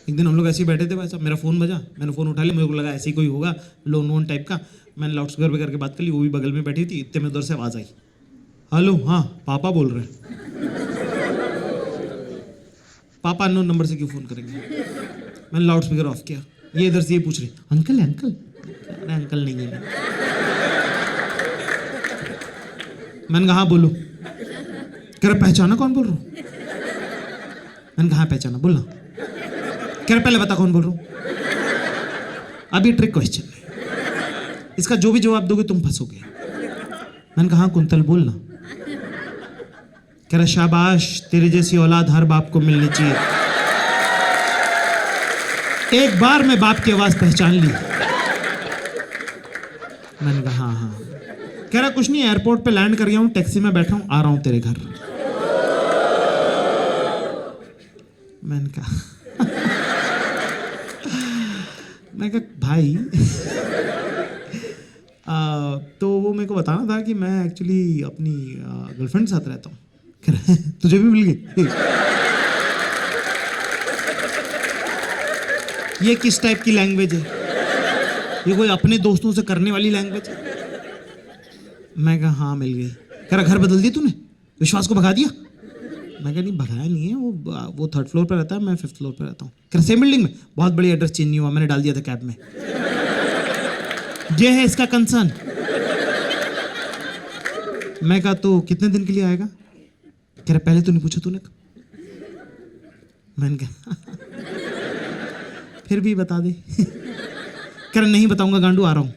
एक दिन हम लोग ऐसे ही बैठे थे भाई साहब, मेरा फ़ोन बजा, मैंने फ़ोन उठा लिया, मेरे को लगा ऐसे ही कोई होगा लो नोन टाइप का। मैंने लाउड स्पीकर पे करके बात कर ली, वो भी बगल में बैठी थी। इतने में उधर से आवाज़ आई, हेलो, हाँ पापा बोल रहे हैं। पापा अननोन नंबर से क्यों फ़ोन करेंगे। मैंने लाउड स्पीकर ऑफ किया, ये इधर से ये पूछ रही, अंकल है अंकल। अरे अंकल नहीं है। मैंने कहा हाँ बोलो। कह रहा पहचाना कौन बोल रहा हूँ। मैंने कहा पहचाना, बोलना। कह रहा पहले बता कौन बोल रहा हूँ। अब ये ट्रिक क्वेश्चन है, इसका जो भी जवाब दोगे तुम फंसोगे। मैंने कहा कुंतल बोलना। कह रहा शाबाश, तेरे जैसी औलाद हर बाप को मिलनी चाहिए। एक बार मैं बाप की आवाज पहचान ली। मैंने कहा हाँ हाँ। कह रहा कुछ नहीं, एयरपोर्ट पे लैंड कर गया हूं, टैक्सी में बैठा हूं, आ रहा हूं तेरे घर। मैंने कहा भाई तो वो मेरे को बताना था कि मैं एक्चुअली अपनी गर्लफ्रेंड के साथ रहता हूँ। कह रहा है तुझे भी मिल गई। ये किस टाइप की लैंग्वेज है, ये कोई अपने दोस्तों से करने वाली लैंग्वेज है। मैं कहा हाँ मिल गई। कह रहा घर बदल दिया तूने, विश्वास को भगा दिया। मैं कहा नहीं भगाया नहीं है, वो 3rd फ्लोर पर रहता है, मैं 5th फ्लोर पर रहता हूँ। कह रहा सेम बिल्डिंग में, बहुत बड़ी एड्रेस चेंज नहीं हुआ, मैंने डाल दिया था कैब में। ये है इसका कंसर्न। मैं कहा तो कितने दिन के लिए आएगा। कह रहा पहले तो नहीं पूछा तूने। मैंने कहा फिर भी बता दे। कह रहा नहीं बताऊंगा गांडू, आ रहा हूं।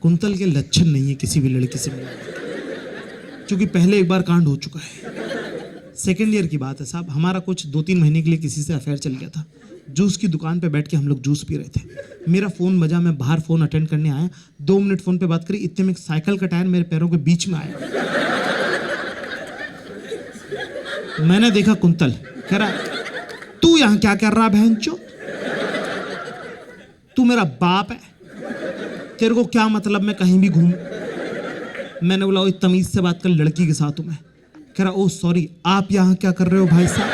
कुंतल के लक्षण नहीं है किसी भी लड़की से मिलने, क्योंकि पहले एक बार कांड हो चुका है। 2nd ईयर की बात है साहब, हमारा कुछ 2-3 महीने के लिए किसी से अफेयर चल गया था। जूस की दुकान पे बैठ के हम लोग जूस पी रहे थे। मेरा फ़ोन बजा, मैं बाहर फ़ोन अटेंड करने आया, 2 मिनट फ़ोन पे बात करी, इतने में साइकिल का टायर मेरे पैरों के बीच में आया। मैंने देखा कुंतल। कह रहा तू यहाँ क्या कर रहा बहनचो, तू मेरा बाप है, तेरे को क्या मतलब मैं कहीं भी घूमूं। मैंने बोला तमीज से बात कर, लड़की के साथ हूं मैं। कह रहा ओ सॉरी, आप यहां क्या कर रहे हो भाई साहब।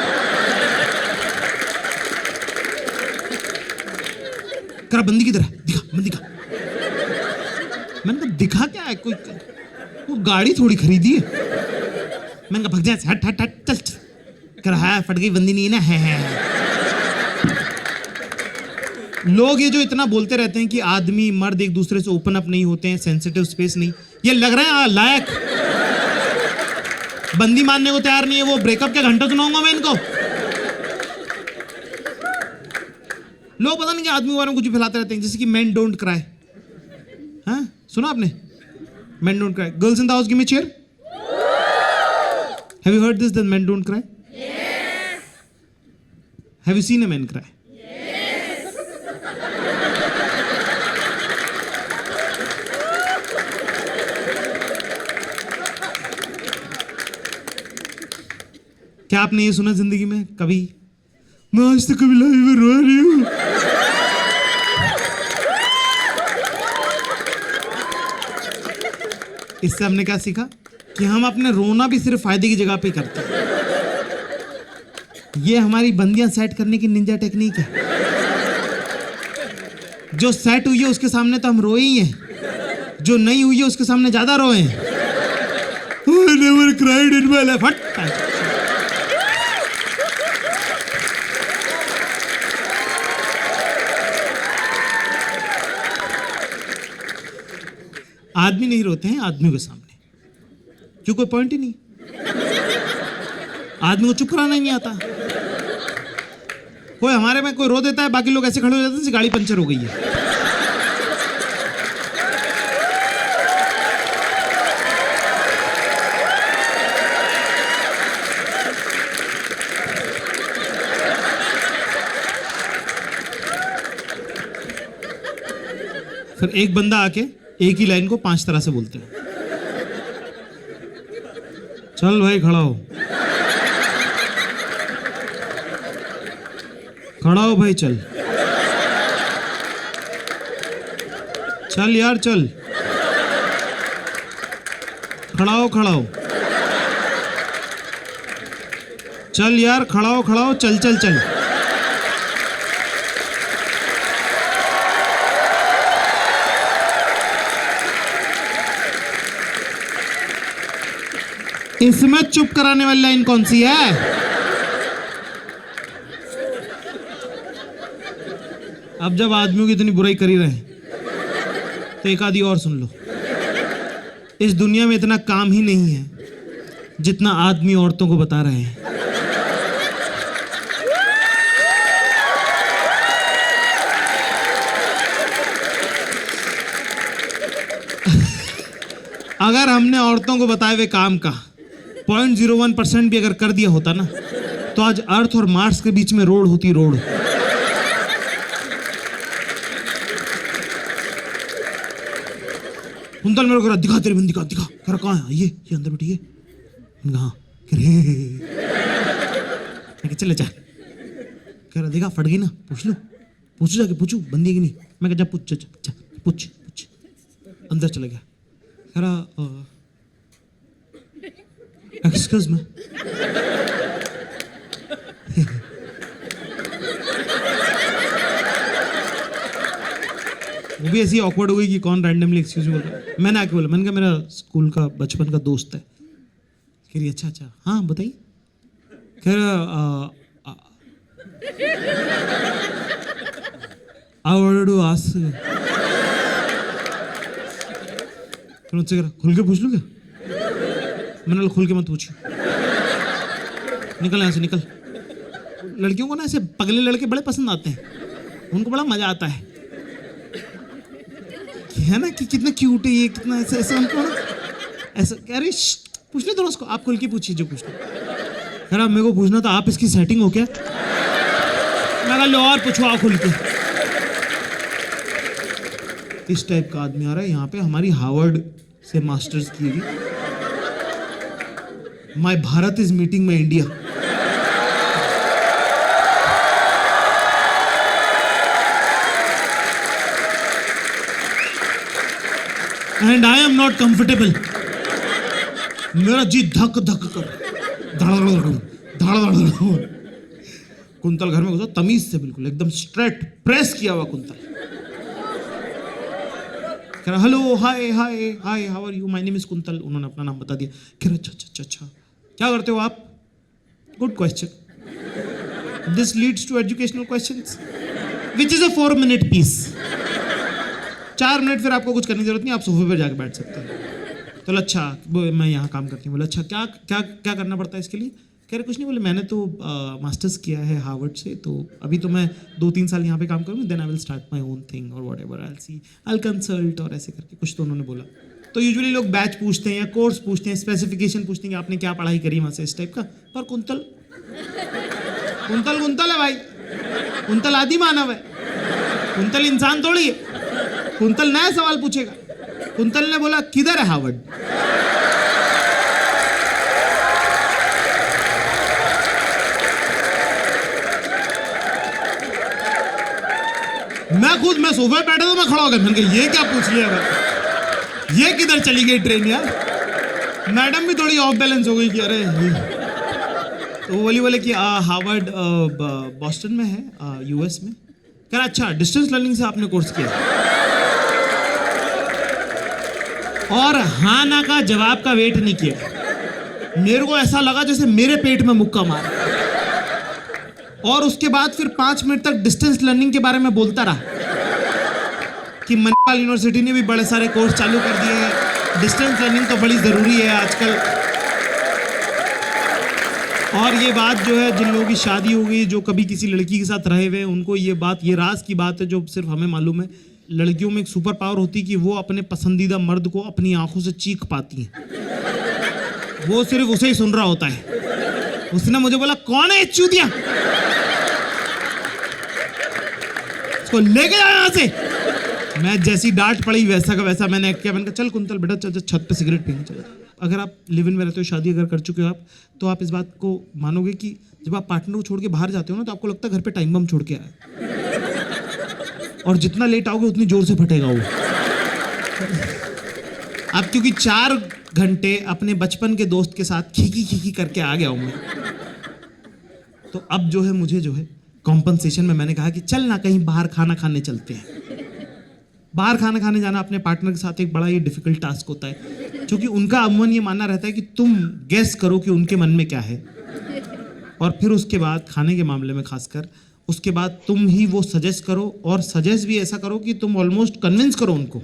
कह रहा बंदी किधर है, दिखा बंदी का। मैंने कहा दिखा क्या है, कोई वो गाड़ी थोड़ी खरीदी है। मैंने कहा भग जा, हट हट हट चल चल। कह रहा है फट गई बंदी नहीं है ना, है। लोग ये जो इतना बोलते रहते हैं कि आदमी मर्द एक दूसरे से ओपन अप नहीं होते हैं, सेंसिटिव स्पेस नहीं, ये लग रहा है लायक। बंदी मानने को तैयार नहीं है, वो ब्रेकअप के घंटा सुनाऊंगा मैं इनको। लोग पता नहीं कि आदमी के बारे में कुछ भी फैलाते रहते हैं, जैसे कि मेन डोंट क्राई। हाँ सुना आपने, main don't cry, girls in the house give me chair. Have you heard this, that main don't cry? Yes. Have you seen a man cry? क्या आपने ये सुना जिंदगी में कभी, मैं आज तक कभी लाइफ में रोया नहीं हूं। इससे हमने क्या सीखा कि हम अपने रोना भी सिर्फ फायदे की जगह पे करते हैं। ये हमारी बंदियां सेट करने की निंजा टेक्निक है। जो सेट हुई है उसके सामने तो हम रोए ही हैं, जो नहीं हुई है उसके सामने ज्यादा रोए हैं। I never cried in my life. आदमी नहीं रोते हैं आदमियों के सामने, क्यों, कोई पॉइंट ही नहीं। आदमी को चुप कराना ही नहीं आता। कोई हमारे में कोई रो देता है, बाकी लोग ऐसे खड़े हो जाते हैं जैसे गाड़ी पंचर हो गई है। फिर एक बंदा आके एक ही लाइन को 5 तरह से बोलते हैं। चल भाई खड़ा हो, खड़ा हो भाई, चल चल यार चल, खड़ा हो खड़ा हो, चल यार खड़ा हो, चल चल चल। इसमें चुप कराने वाली लाइन कौन सी है? अब जब आदमियों की इतनी बुराई कर ही रहे हैं तो एक आधी और सुन लो। इस दुनिया में इतना काम ही नहीं है जितना आदमी औरतों को बता रहे हैं। अगर हमने औरतों को बताए हुए काम का 0.01% भी अगर कर दिया होता ना, तो आज अर्थ और मार्स के बीच में रोड होती, रोड। कुंतल मेरे को दिखा, तेरी बंदी दिखा। कह रहा कहाँ है? ये अंदर बैठी है। हाँ, चले जा। कह रहा देखा फट गई ना, पूछो जाके पूछू बंदी की नहीं। मैं कह जा पूछ। अंदर चले गया। कह रहा एक्सक्यूज मी, वो भी ऐसी ऑकवर्ड हो गई कि कौन रैंडमली एक्सक्यूज मी बोल रहा है। मैंने आके बोला, मैंने कहा मेरा स्कूल का बचपन का दोस्त है। कह रही अच्छा, हाँ बताइए। कह रहा आई वांटेड टू आस्क, मुझसे कह रहा खुल के पूछ लूँ क्या? मैंने खुल के मत पूछिए, निकल यहाँ से निकल। लड़कियों को ना ऐसे पगले लड़के बड़े पसंद आते हैं, उनको बड़ा मजा आता है ना कि कितना क्यूट है ये, कितना ऐसे उनको ना ऐसा। कह रही पूछ ले थोड़ा उसको, आप खुल के पूछिए जो पूछना। कह रहा मेरे को पूछना था आप इसकी सेटिंग हो क्या? मैं कहा लो और पूछो आप खुल के। इस टाइप का आदमी आ रहा है यहाँ पे। हमारी हार्वर्ड से मास्टर्स की हुई। My Bharat is meeting my India. And I am not comfortable. मेरा जी धक धक कर, धड़। कुंतल घर में घुसा तमीज से, बिल्कुल एकदम स्ट्रेट प्रेस किया हुआ कुंतल। कह रहा hello hi how are you, my name is Kuntal. उन्होंने अपना नाम बता दिया। कह रहा अच्छा, क्या करते हो आप? Good question, this leads to educational questions which is a 4-minute piece. 4 minute फिर आपको कुछ करने की जरूरत नहीं, आप सोफे पर जाकर बैठ सकते हैं। तो अच्छा मैं यहाँ काम करती हूँ। बोला अच्छा क्या करना पड़ता है इसके लिए? कह रहे कुछ नहीं। बोले मैंने तो मास्टर्स किया है हार्वर्ड से, तो अभी तो मैं 2-3 साल यहाँ पे काम करूँगी, then I will start my own thing और whatever I see, I will consult और ऐसे करके कुछ तो उन्होंने बोला। तो यूजुअली लोग बैच पूछते हैं या कोर्स पूछते हैं, स्पेसिफिकेशन पूछते हैं कि आपने क्या पढ़ाई करी वहाँ से, इस टाइप का। पर कुंतल है भाई, कुंतल आदि मानव है, कुंतल इंसान थोड़ी है। कुंतल नया सवाल पूछेगा। कुंतल ने बोला किधर है हार्वर्ड? मैं सोफे बैठा तो मैं खड़ा हो गया। मैंने कहा ये क्या पूछ लिया भाई, ये किधर चली गई ट्रेन यार? मैडम भी थोड़ी ऑफ बैलेंस हो गई कि अरे तो वो बोले कि हार्वर्ड बॉस्टन में है, यूएस में। कह रहा अच्छा डिस्टेंस लर्निंग से आपने कोर्स किया? और हाँ ना का जवाब का वेट नहीं किया। मेरे को ऐसा लगा जैसे मेरे पेट में मुक्का मारा। और उसके बाद फिर 5 मिनट तक डिस्टेंस लर्निंग के बारे में बोलता रहा कि मणिपाल यूनिवर्सिटी ने भी बड़े सारे कोर्स चालू कर दिए हैं, डिस्टेंस लर्निंग तो बड़ी ज़रूरी है आजकल। और ये बात जो है, जिन लोगों की शादी हो गई, जो कभी किसी लड़की के साथ रहे हुए, उनको ये बात, ये राज की बात है जो सिर्फ हमें मालूम है। लड़कियों में एक सुपर पावर होती है कि वो अपने पसंदीदा मर्द को अपनी आंखों से चीख पाती हैं। वो सिर्फ उसे ही सुन रहा होता है। उसने मुझे बोला कौन है चूतिया, उसको लेके जाओ यहाँ से। मैं जैसी डांट पड़ी वैसा का वैसा मैंने किया। मैंने कहा चल कुंतल बेटा चल छत पे सिगरेट पीने चला। अगर आप लिव इन में रहते हो, शादी अगर कर चुके हो आप, तो आप इस बात को मानोगे कि जब आप पार्टनर को छोड़ के बाहर जाते हो ना, तो आपको लगता है घर पे टाइम बम छोड़ के आया। और जितना लेट आओगे उतनी जोर से फटेगा वो। आप क्योंकि 4 घंटे अपने बचपन के दोस्त के साथ खीखी खीखी करके आ गया हूं मैं। तो अब जो है मुझे जो है कॉम्पनसेशन में मैंने कहा कि चल ना कहीं बाहर खाना खाने चलते हैं। बाहर खाना खाने जाना अपने पार्टनर के साथ एक बड़ा ही डिफिकल्ट टास्क होता है, क्योंकि उनका अमूमन ये मानना रहता है कि तुम गेस करो कि उनके मन में क्या है, और फिर उसके बाद खाने के मामले में खासकर उसके बाद तुम ही वो सजेस्ट करो, और सजेस्ट भी ऐसा करो कि तुम ऑलमोस्ट कन्विंस करो उनको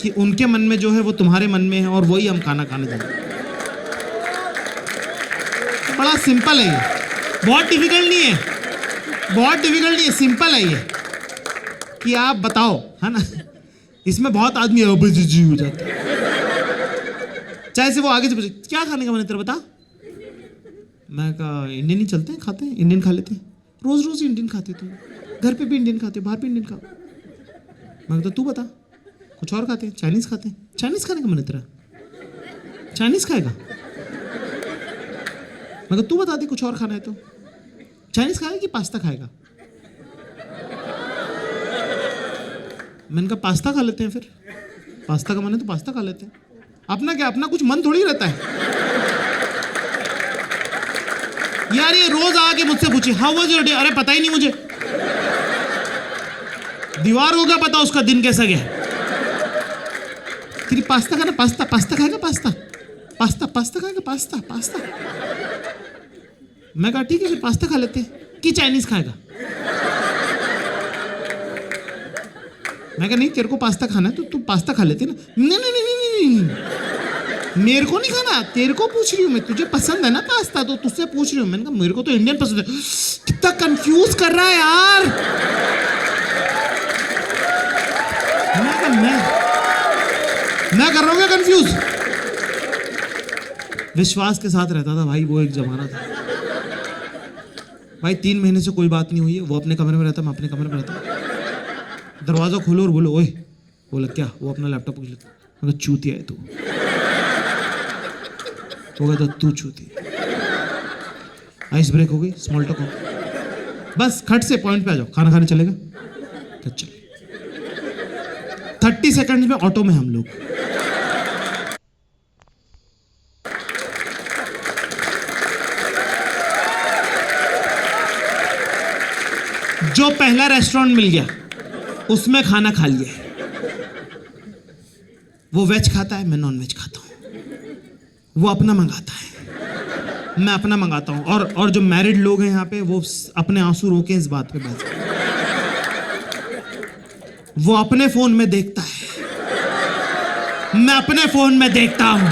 कि उनके मन में जो है वो तुम्हारे मन में है, और वही हम खाना खाने जाएंगे। बड़ा सिंपल है ये, बहुत डिफिकल्ट नहीं है, बहुत डिफिकल्ट नहीं है, सिंपल है ये कि आप बताओ, है ना। इसमें बहुत आदमी जी हो जाते हैं, चाहे से वो आगे से पूछे क्या खाने का मन है तेरा, बता। मैं कहा इंडियन ही चलते हैं, खाते हैं, इंडियन खा लेते हैं, रोज रोज इंडियन खाते तुम, घर पे भी इंडियन खाते, बाहर भी इंडियन खाओ। मैं कहता तू बता, कुछ और खाते हैं, चाइनीज खाते हैं, चाइनीज खाने का मन है तेरा, चाइनीज खाएगा। मैं कहता तू बता दे कुछ और खाना है तो, चाइनीज खाएगा कि पास्ता खाएगा। मैंने कहा पास्ता खा लेते हैं, फिर पास्ता का मन है तो पास्ता खा लेते हैं। अपना क्या, अपना कुछ मन थोड़ी रहता है यार। ये रोज आके मुझसे पूछे हाउ वाज योर डे, अरे पता ही नहीं मुझे, दीवार हो गया पता उसका दिन कैसा गया। तेरी पास्ता खाना, पास्ता पास्ता खाएगा, पास्ता पास्ता पास्ता खाएगा, पास्ता पास्ता। मैं कहा ठीक है फिर पास्ता खा लेते हैं, कि चाइनीज खाएगा। मैं कहा नहीं तेरे को पास्ता खाना है तो तू पास्ता खा लेते ना। नहीं नहीं नहीं नहीं नहीं, मेरे को नहीं खाना, तेरे को पूछ रही हूँ मैं, तुझे पसंद है ना पास्ता तो तुझसे पूछ रही हूँ। मैंने कहा मेरे को तो इंडियन पसंद है। कितना कंफ्यूज कर रहा है यार। मैं कर रहा हूँ क्या कंफ्यूज। विश्वास के साथ रहता था भाई, वो एक जमाना था भाई। 3 महीने से कोई बात नहीं हुई है, वो अपने कमरे में रहता, मैं अपने कमरे में रहता। दरवाजा खोलो और बोलो ओए, बोला क्या, वो अपना लैपटॉप कुछ लेता। मैं कहा चूतिया है तू, वो कहता तू चूती। आइस ब्रेक हो गई, स्मॉल टॉक हो गई, बस खट से पॉइंट पे आ जाओ, खाना खाने चलेगा क्या, चल। 30 सेकंड्स में ऑटो में हम लोग। जो पहला रेस्टोरेंट मिल गया उसमें खाना खा लिया, वो वेज खाता है, मैं नॉन वेज खाता हूं। वो अपना मंगाता है, मैं अपना मंगाता हूं। और जो मैरिड लोग हैं यहाँ पे, वो अपने आंसू रोके इस बात पे बात। वो अपने फोन में देखता है, मैं अपने फोन में देखता हूं।